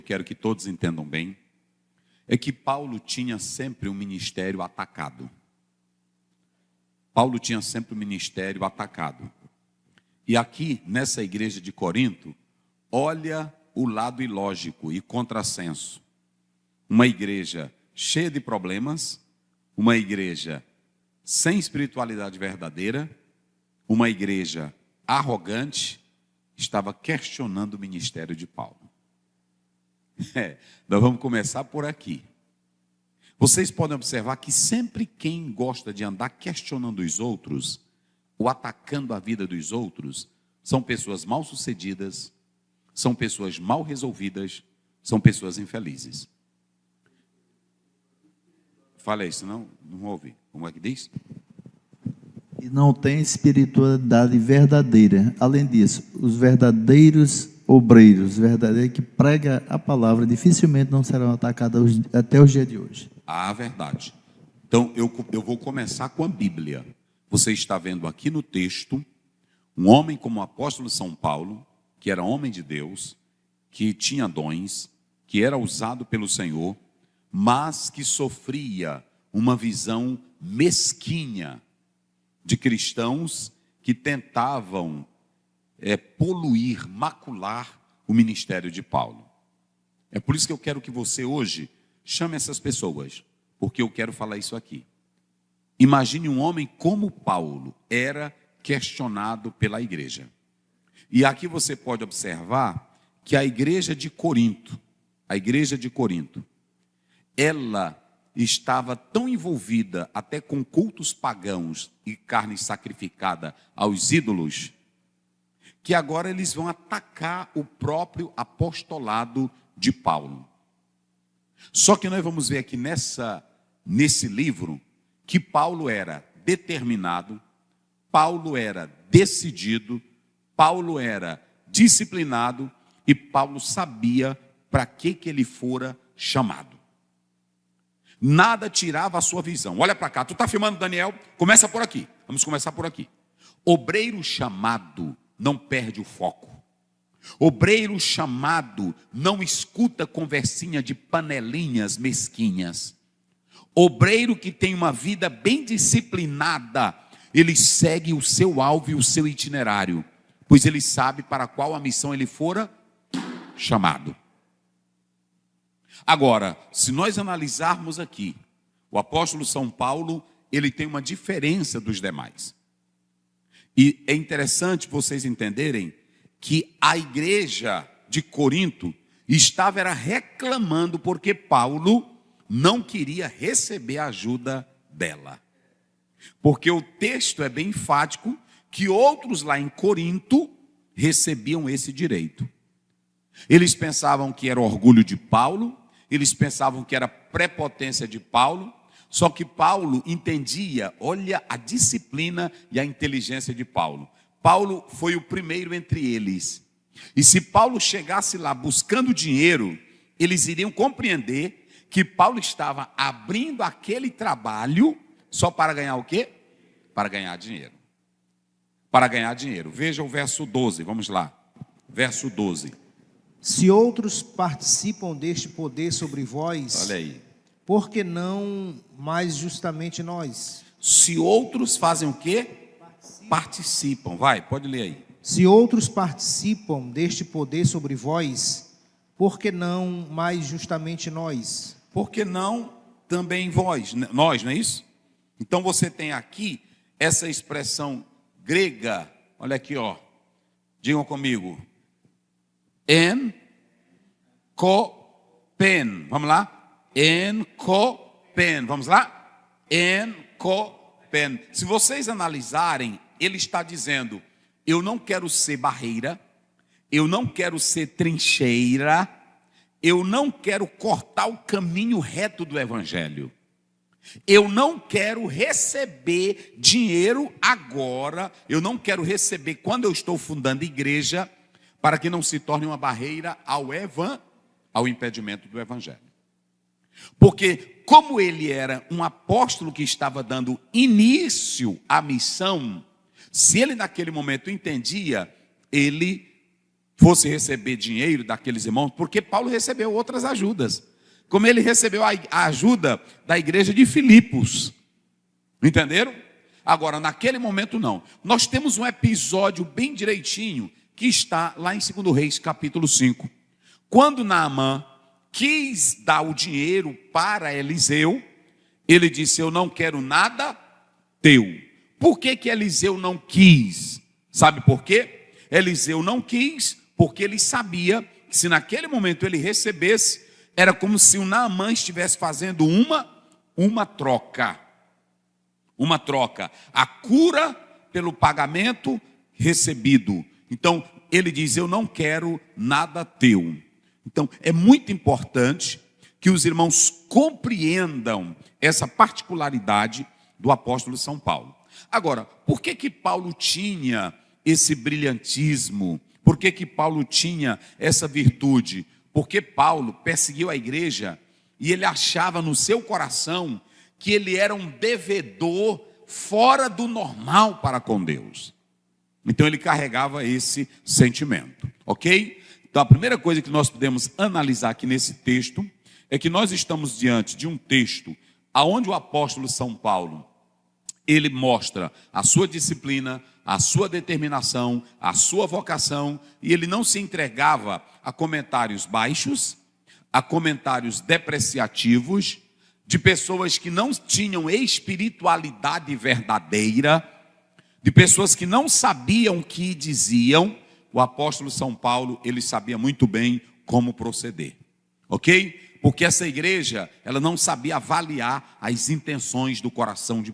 quero que todos entendam bem, é que Paulo tinha sempre um ministério atacado. Paulo tinha sempre um ministério atacado. E aqui, nessa igreja de Corinto, olha o lado ilógico e contrassenso. Uma igreja cheia de problemas, uma igreja sem espiritualidade verdadeira, uma igreja arrogante, estava questionando o ministério de Paulo. Nós vamos começar por aqui. Vocês podem observar que sempre quem gosta de andar questionando os outros, ou atacando a vida dos outros, são pessoas mal-sucedidas, são pessoas mal resolvidas, são pessoas infelizes. Fala isso, não ouvi. Como é que diz? E não tem espiritualidade verdadeira. Além disso, os verdadeiros obreiros, verdadeiros que pregam a palavra, dificilmente não serão atacados até os dias de hoje. Ah, verdade. Então, eu vou começar com a Bíblia. Você está vendo aqui no texto, um homem como o apóstolo São Paulo, que era homem de Deus, que tinha dons, que era usado pelo Senhor, mas que sofria uma visão mesquinha de cristãos que tentavam poluir, macular o ministério de Paulo. É por isso que eu quero que você hoje chame essas pessoas, porque eu quero falar isso aqui. Imagine um homem como Paulo era questionado pela igreja. E aqui você pode observar que a igreja de Corinto, ela estava tão envolvida até com cultos pagãos e carne sacrificada aos ídolos, que agora eles vão atacar o próprio apostolado de Paulo. Só que nós vamos ver aqui nesse livro que Paulo era determinado, Paulo era decidido, Paulo era disciplinado e Paulo sabia para que ele fora chamado. Nada tirava a sua visão. Olha para cá, tu está filmando, Daniel? Começa por aqui, vamos começar por aqui. Obreiro chamado não perde o foco. Obreiro chamado não escuta conversinha de panelinhas mesquinhas. Obreiro que tem uma vida bem disciplinada, ele segue o seu alvo e o seu itinerário, pois ele sabe para qual a missão ele fora chamado. Agora, se nós analisarmos aqui, o apóstolo São Paulo, ele tem uma diferença dos demais. E é interessante vocês entenderem que a igreja de Corinto estava reclamando porque Paulo não queria receber a ajuda dela. Porque o texto é bem enfático que outros lá em Corinto recebiam esse direito. Eles pensavam que era orgulho de Paulo, eles pensavam que era prepotência de Paulo, só que Paulo entendia, olha a disciplina e a inteligência de Paulo. Paulo foi o primeiro entre eles. E se Paulo chegasse lá buscando dinheiro, eles iriam compreender que Paulo estava abrindo aquele trabalho só para ganhar o quê? Para ganhar dinheiro. Para ganhar dinheiro. Veja o verso 12, vamos lá. Verso 12. Se outros participam deste poder sobre vós, olha aí. Por que não mais justamente nós? Se outros fazem o quê? Participam. Vai, pode ler aí. Se outros participam deste poder sobre vós, por que não mais justamente nós? Por que não também vós? Nós, não é isso? Então você tem aqui essa expressão grega. Olha aqui, ó. Digam comigo. En kopen. Vamos lá? En kopen. Vamos lá? En kopen. Se vocês analisarem, ele está dizendo: eu não quero ser barreira, eu não quero ser trincheira, eu não quero cortar o caminho reto do evangelho. Eu não quero receber dinheiro agora, eu não quero receber quando eu estou fundando igreja, para que não se torne uma barreira ao impedimento do evangelho. Porque como ele era um apóstolo que estava dando início à missão, se ele naquele momento entendia, ele fosse receber dinheiro daqueles irmãos, porque Paulo recebeu outras ajudas, como ele recebeu a ajuda da igreja de Filipos, entenderam? Agora, naquele momento não. Nós temos um episódio bem direitinho, que está lá em 2 Reis, capítulo 5, quando Naamã quis dar o dinheiro para Eliseu, ele disse: eu não quero nada teu. Por que Eliseu não quis? Sabe por quê? Eliseu não quis porque ele sabia que se naquele momento ele recebesse, era como se o Naamã estivesse fazendo uma troca. Uma troca. A cura pelo pagamento recebido. Então, ele diz: eu não quero nada teu. Então, é muito importante que os irmãos compreendam essa particularidade do apóstolo São Paulo. Agora, por que Paulo tinha esse brilhantismo? Por que Paulo tinha essa virtude? Porque Paulo perseguiu a igreja e ele achava no seu coração que ele era um devedor fora do normal para com Deus. Então ele carregava esse sentimento, ok? Então a primeira coisa que nós podemos analisar aqui nesse texto é que nós estamos diante de um texto aonde o apóstolo São Paulo, ele mostra a sua disciplina, a sua determinação, a sua vocação, e ele não se entregava a comentários baixos, a comentários depreciativos, de pessoas que não tinham espiritualidade verdadeira, de pessoas que não sabiam o que diziam. O apóstolo São Paulo, ele sabia muito bem como proceder, ok? Porque essa igreja, ela não sabia avaliar as intenções do coração de